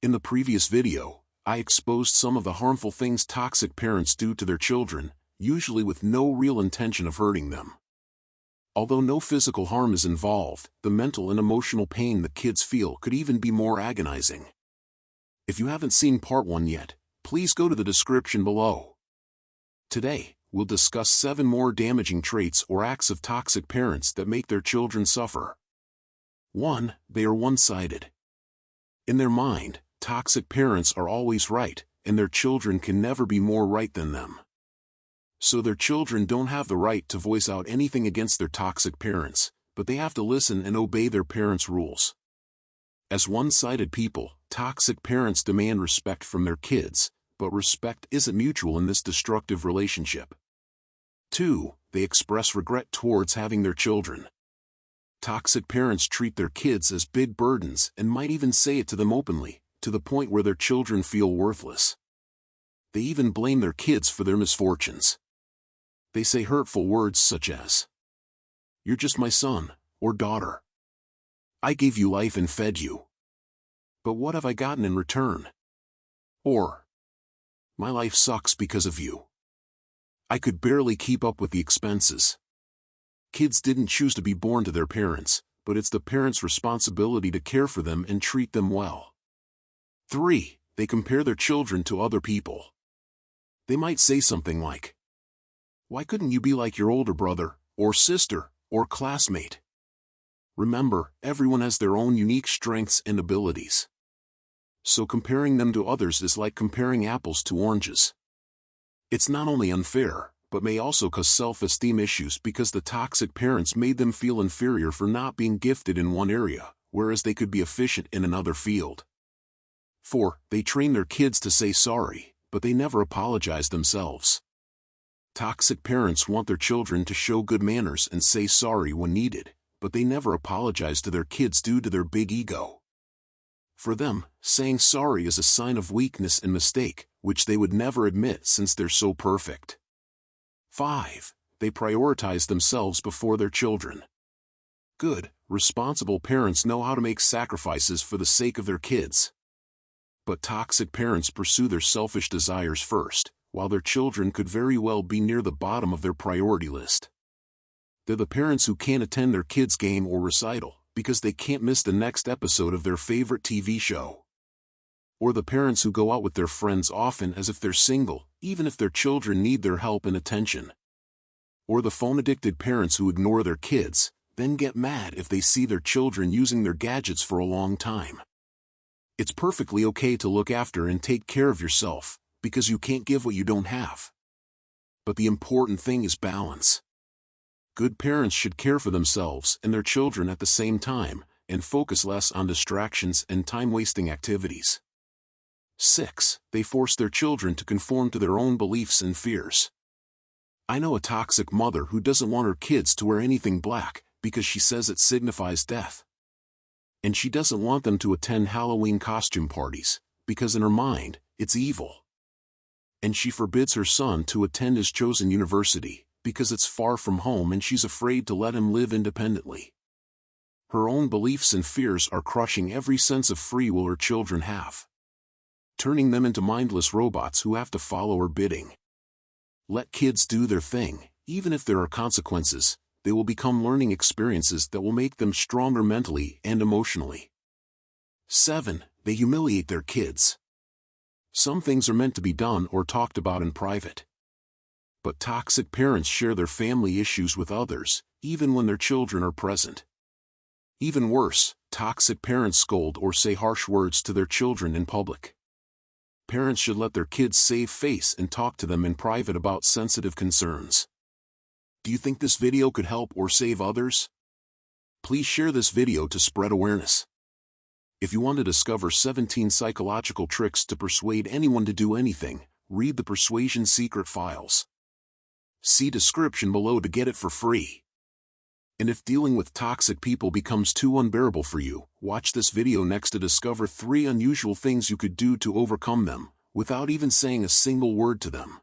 In the previous video, I exposed some of the harmful things toxic parents do to their children, usually with no real intention of hurting them. Although no physical harm is involved, the mental and emotional pain the kids feel could even be more agonizing. If you haven't seen part 1 yet, please go to the description below. Today, we'll discuss 7 more damaging traits or acts of toxic parents that make their children suffer. 1. They are one-sided. In their mind, toxic parents are always right, and their children can never be more right than them. So their children don't have the right to voice out anything against their toxic parents, but they have to listen and obey their parents' rules. As one-sided people, toxic parents demand respect from their kids, but respect isn't mutual in this destructive relationship. 2. They express regret towards having their children. Toxic parents treat their kids as big burdens and might even say it to them openly, to the point where their children feel worthless. They even blame their kids for their misfortunes. They say hurtful words such as, "You're just my son, or daughter. I gave you life and fed you. But what have I gotten in return?" Or, "My life sucks because of you. I could barely keep up with the expenses." Kids didn't choose to be born to their parents, but it's the parents' responsibility to care for them and treat them well. 3. They compare their children to other people. They might say something like, "Why couldn't you be like your older brother, or sister, or classmate?" Remember, everyone has their own unique strengths and abilities. So comparing them to others is like comparing apples to oranges. It's not only unfair, but may also cause self-esteem issues because the toxic parents made them feel inferior for not being gifted in one area, whereas they could be efficient in another field. 4. They train their kids to say sorry, but they never apologize themselves. Toxic parents want their children to show good manners and say sorry when needed, but they never apologize to their kids due to their big ego. For them, saying sorry is a sign of weakness and mistake, which they would never admit since they're so perfect. 5. They prioritize themselves before their children. Good, responsible parents know how to make sacrifices for the sake of their kids. But toxic parents pursue their selfish desires first, while their children could very well be near the bottom of their priority list. They're the parents who can't attend their kids' game or recital, because they can't miss the next episode of their favorite TV show. Or the parents who go out with their friends often as if they're single, even if their children need their help and attention. Or the phone-addicted parents who ignore their kids, then get mad if they see their children using their gadgets for a long time. It's perfectly okay to look after and take care of yourself, because you can't give what you don't have. But the important thing is balance. Good parents should care for themselves and their children at the same time, and focus less on distractions and time-wasting activities. 6. They force their children to conform to their own beliefs and fears. I know a toxic mother who doesn't want her kids to wear anything black, because she says it signifies death. And she doesn't want them to attend Halloween costume parties, because in her mind, it's evil. And she forbids her son to attend his chosen university, because it's far from home and she's afraid to let him live independently. Her own beliefs and fears are crushing every sense of free will her children have, turning them into mindless robots who have to follow her bidding. Let kids do their thing, even if there are consequences. They will become learning experiences that will make them stronger mentally and emotionally. 7. They humiliate their kids. Some things are meant to be done or talked about in private. But toxic parents share their family issues with others, even when their children are present. Even worse, toxic parents scold or say harsh words to their children in public. Parents should let their kids save face and talk to them in private about sensitive concerns. Do you think this video could help or save others? Please share this video to spread awareness. If you want to discover 17 psychological tricks to persuade anyone to do anything, read the Persuasion Secret Files. See description below to get it for free. And if dealing with toxic people becomes too unbearable for you, watch this video next to discover 3 unusual things you could do to overcome them, without even saying a single word to them.